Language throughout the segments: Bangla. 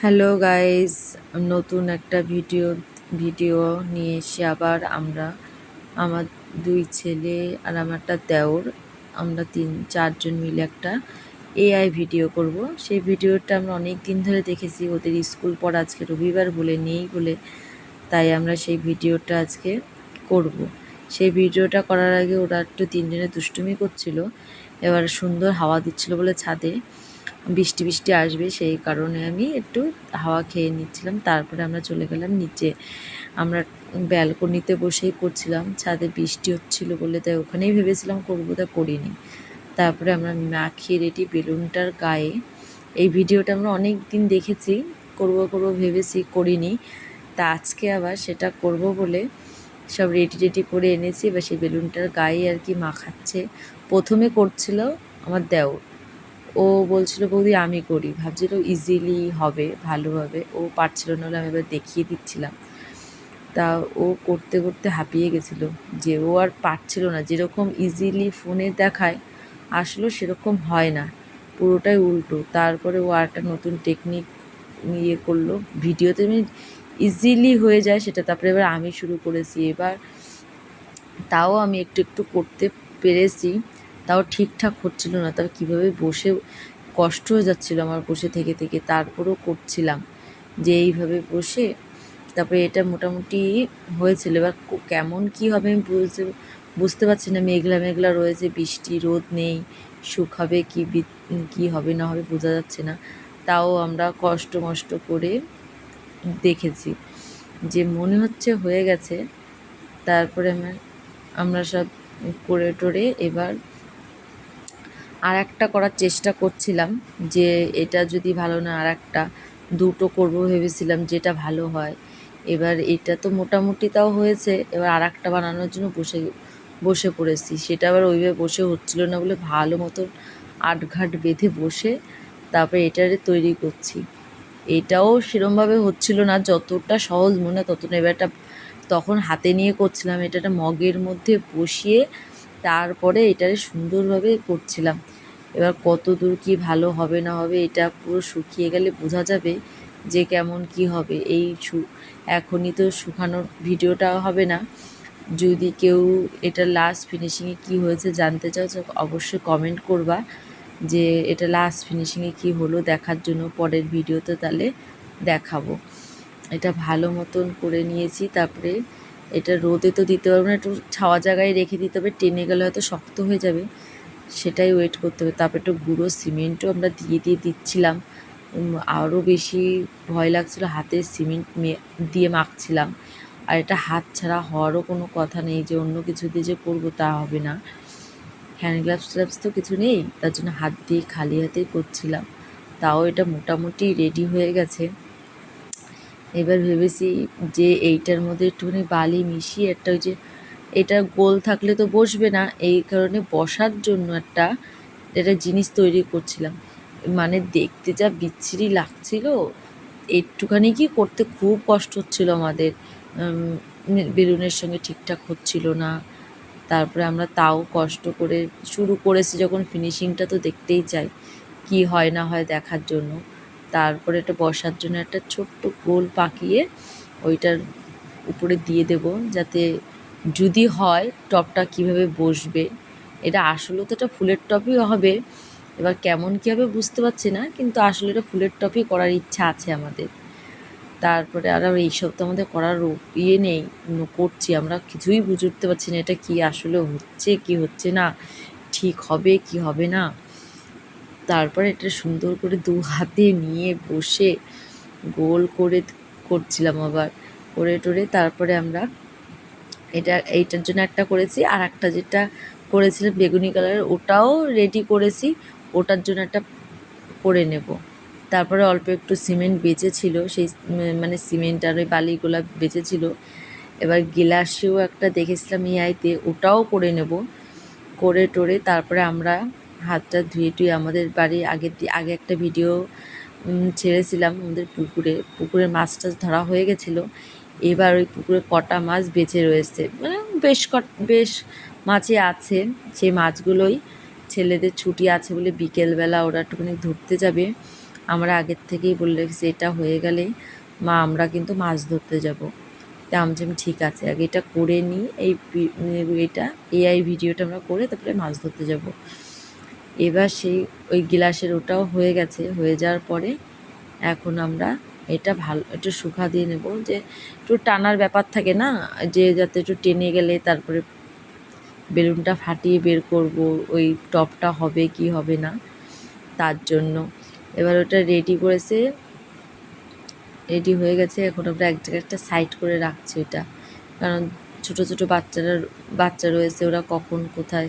হ্যালো গাইস, নতুন একটা ভিডিও নিয়ে এসে আবার আমার দুই ছেলে আর আমার একটা দেওর, আমরা 3-4 জন মিলে একটা এআই ভিডিও করব। সেই ভিডিওটা আমরা অনেক দিন ধরে দেখেছি, ওদের স্কুল পড়া আজকে রবিবার বলে নেই বলে, তাই আমরা সেই ভিডিওটা আজকে করব। সেই ভিডিওটা করার আগে ওরা একটু 3 জনে দুষ্টুমি করছিল। এবার সুন্দর হাওয়া দিচ্ছিল বলে ছাদে বৃষ্টি বৃষ্টি আসবে, সেই কারণে আমি একটু হাওয়া খেয়ে নিচ্ছিলাম। তারপরে আমরা চলে গেলাম নিচে। আমরা ব্যালকনিতে বসেই করছিলাম, ছাদে বৃষ্টি হচ্ছিল বলে তাই ওখানেই ভেবেছিলাম করবো, তা করিনি। তারপরে আমরা মাখিয়ে রেডি বেলুনটার গায়ে। এই ভিডিওটা আমরা অনেক দিন দেখেছি, করব করব ভেবেছি, করিনি। তা আজকে আবার সেটা করব বলে সব রেডি করে এনেছি। এবার সেই বেলুনটার গায়ে আর কি মাখাচ্ছে। প্রথমে করছিল আমার দেওর, ও বলছিল বৌদি আমি করি, ভাবছিল ইজিলি হবে, ভালো হবে। ও পারছিল না বলে আমি এবার দেখিয়ে দিচ্ছিলাম। তা ও করতে করতে হাঁপিয়ে গেছিলো, যে ও আর পারছিল না। যেরকম ইজিলি ফোনে দেখায় আসলে সেরকম হয় না, পুরোটাই উল্টো। তারপরে ও আর একটা নতুন টেকনিক করলো, ভিডিওতে ইজিলি হয়ে যায় সেটা। তারপরে এবার আমি শুরু করেছি। এবার তাও আমি একটু একটু করতে পেরেছি, তাও ঠিকঠাক হচ্ছিল না। তবে কীভাবে বসে কষ্ট হয়ে যাচ্ছিলো আমার বসে থেকে থেকে, তারপরেও করছিলাম যে এইভাবে বসে। তারপরে এটা মোটামুটি হয়েছিল। এবার কেমন কি হবে আমি বুঝতে পারছি না। মেঘলা মেঘলা রয়েছে, বৃষ্টি রোদ নেই, শুকাবে কি হবে না হবে বোঝা যাচ্ছে না। তাও আমরা কষ্ট মষ্ট করে দেখেছি, যে মনে হচ্ছে হয়ে গেছে। তারপরে আমরা সব করে টোরে এবার আর একটা করার চেষ্টা করছিলাম, যে এটা যদি ভালো না আর একটা দুটো করবো ভেবেছিলাম, যেটা ভালো হয়। এবার এটা তো মোটামুটি তাও হয়েছে। এবার আর একটা বানানোর জন্য বসে পড়েছি। সেটা আবার ওইভাবে বসে হচ্ছিলো না বলে ভালো মতন আটঘাট বেঁধে বসে তারপরে এটারে তৈরি করছি। এটাও সেরমভাবে হচ্ছিল না, যতটা সহজ মনে হয় ততটা। এবার তখন হাতে নিয়ে করছিলাম, এটা একটা মগের মধ্যে বসিয়ে তারপরে এটারে সুন্দরভাবে করছিলাম। এবার কত দূর কী ভালো হবে না হবে এটা পুরো শুকিয়ে গেলে বোঝা যাবে যে কেমন কি হবে। এখনই তো শুকানোর ভিডিওটা হবে না। যদি কেউ এটা লাস্ট ফিনিশিংয়ে কি হয়েছে জানতে চাও তো অবশ্যই কমেন্ট করবা, যে এটা লাস্ট ফিনিশিংয়ে কি হলো দেখার জন্য। পরের ভিডিওতে তাহলে দেখাবো। এটা ভালো মতন করে নিয়েছি। তারপরে এটা রোদে তো দিতে পারবো না, একটু ছাওয়া জায়গায় রেখে দিতে হবে, টেনে গেলে হয়তো শক্ত হয়ে যাবে, সেটাই ওয়েট করতে হবে। তারপরে একটু গুঁড়ো সিমেন্টও আমরা দিচ্ছিলাম। আরও বেশি ভয় লাগছিলো, হাতে সিমেন্ট দিয়ে মাখছিলাম। আর এটা হাত ছাড়া হওয়ারও কোনো কথা নেই, যে অন্য কিছু দিয়ে যে করবো তা হবে না। হ্যান্ড গ্লাভস তো কিছু নেই, তার জন্য হাত দিয়ে খালি হাতেই করছিলাম। তাও এটা মোটামুটি রেডি হয়ে গেছে। এবার ভেবেছি যে এইটার মধ্যে একটুখানি বালি মিশিয়ে একটা, ওই যে এটা গোল থাকলে তো বসবে না, এই কারণে বসার জন্য একটা জিনিস তৈরি করছিলাম। মানে দেখতে যা বিচ্ছিরি লাগছিল, একটুখানি কি করতে খুব কষ্ট হচ্ছিল আমাদের। বেলুনের সঙ্গে ঠিকঠাক হচ্ছিল না। তারপরে আমরা তাও কষ্ট করে শুরু করেছি যখন, ফিনিশিংটা তো দেখতেই চাই, কি হয় না হয় দেখার জন্য। তারপরে এটা বসার জন্য একটা ছোট্ট গোল পাকিয়ে ওইটার উপরে দিয়ে দেব, যাতে যদি হয় টপটা কিভাবে বসবে। এটা আসলে তো এটা ফুলের টপই হবে। এবার কেমন কী হবে বুঝতে পারছি না, কিন্তু আসলে এটা ফুলের টপই করার ইচ্ছা আছে আমাদের। তারপরে আর এইসব তো আমাদের করার নেই, করছি আমরা, কিছুই বুঝে উঠতে পারছি না এটা কি আসলে হচ্ছে কি হচ্ছে না, ঠিক হবে কি হবে না। তারপরে এটা সুন্দর করে দু হাতে নিয়ে বসে গোল করে করছিলাম আবার করে টোরে। তারপরে আমরা এইটার জন্য একটা করেছি, আর একটা যেটা করেছিলাম বেগুনি কালারের ওটাও রেডি করেছি, ওটার জন্য একটা করে নেব। তারপরে অল্প একটু সিমেন্ট বেঁচেছিল, সেই মানে সিমেন্ট আর ওই বালিগুলা বেঁচেছিল। এবার গ্লাসেও একটা দেখেছিলাম এআইতে, ওটাও করে নেব। করে টোরে তারপরে আমরা হাতটা ধুয়ে আমাদের বাড়ির আগে একটা ভিডিও ছেড়েছিলাম আমাদের পুকুরের মাছ টাছ ধরা হয়ে গেছিলো। এবার ওই পুকুরে কটা মাছ বেঁচে রয়েছে, মানে বেশ মাছই আছে। সেই মাছগুলোই ছেলেদের ছুটি আছে বলে বিকেলবেলা ওরা একটুখানি ধরতে যাবে, আমরা আগের থেকেই বলে রেখেছি এটা হয়ে গেলেই মা আমরা কিন্তু মাছ ধরতে যাব। তা আমি বললাম ঠিক আছে, আগে এটা করে নিই, এই ভিডিওটা আমরা করে তারপরে মাছ ধরতে যাব। এবার সেই ওই গ্লাসের ওটাও হয়ে গেছে, হয়ে যাওয়ার পরে এখন আমরা এটা ভালো একটু শুকা দিয়ে নেব, যে একটু টানার ব্যাপার থাকে না, যে যাতে একটু টেনে গেলে তারপরে বেলুনটা ফাটিয়ে বের করব, ওই টপটা হবে কি হবে না তার জন্য। এবার ওটা রেডি হয়ে গেছে। এখন আমরা এক জায়গায় একটা সাইড করে রাখছি ওটা, কারণ ছোট ছোট বাচ্চা রয়েছে, ওরা কখন কোথায়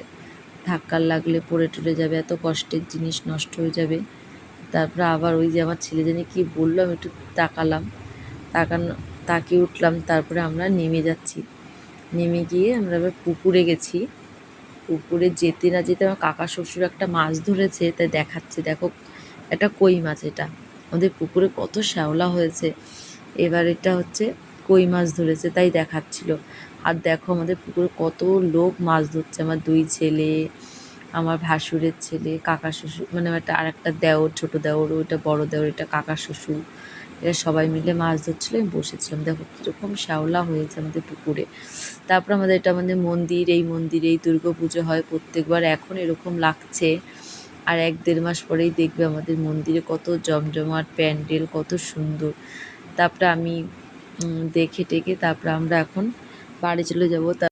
ধাক্কা লাগলে পড়ে টরে যাবে, এত কষ্টের জিনিস নষ্ট হয়ে যাবে। তারপরে আবার ওই যে আমার ছেলে জানি কি বললো, আমি একটু তাকিয়ে উঠলাম। তারপরে আমরা নেমে যাচ্ছি, নেমে গিয়ে আমরা এবার পুকুরে গেছি। পুকুরে যেতে না যেতে আমার কাকা শ্বশুর একটা মাছ ধরেছে, তাই দেখাচ্ছে, দেখো একটা কই মাছ, এটা আমাদের পুকুরে কত শ্যাওলা হয়েছে, এবার এটা হচ্ছে কই মাছ ধরেছে তাই দেখাচ্ছিল। আর দেখো আমাদের পুকুরে কত লোক মাছ ধরছে, আমার দুই ছেলে, আমার ভাসুরের ছেলে, কাকা শ্বশুর, মানে আর একটা দেওর, ছোটো দেওর, ওইটা বড় দেওর, এটা কাকা শ্বশুর, এরা সবাই মিলে মাছ ধরছিল। আমি বসেছিলাম, দেখো কীরকম শ্যাওলা হয়েছে আমাদের পুকুরে। তারপর এটা আমাদের মন্দিরেই দুর্গা পুজো হয় প্রত্যেকবার, এখন এরকম লাগছে। আর 1-1.5 মাস পরেই দেখবে আমাদের মন্দিরে কত জমজমাট প্যান্ডেল, কত সুন্দর। তারপরে আমি দেখে টেকে তারপরে আমরা এখন বাড়ি চলে যাব।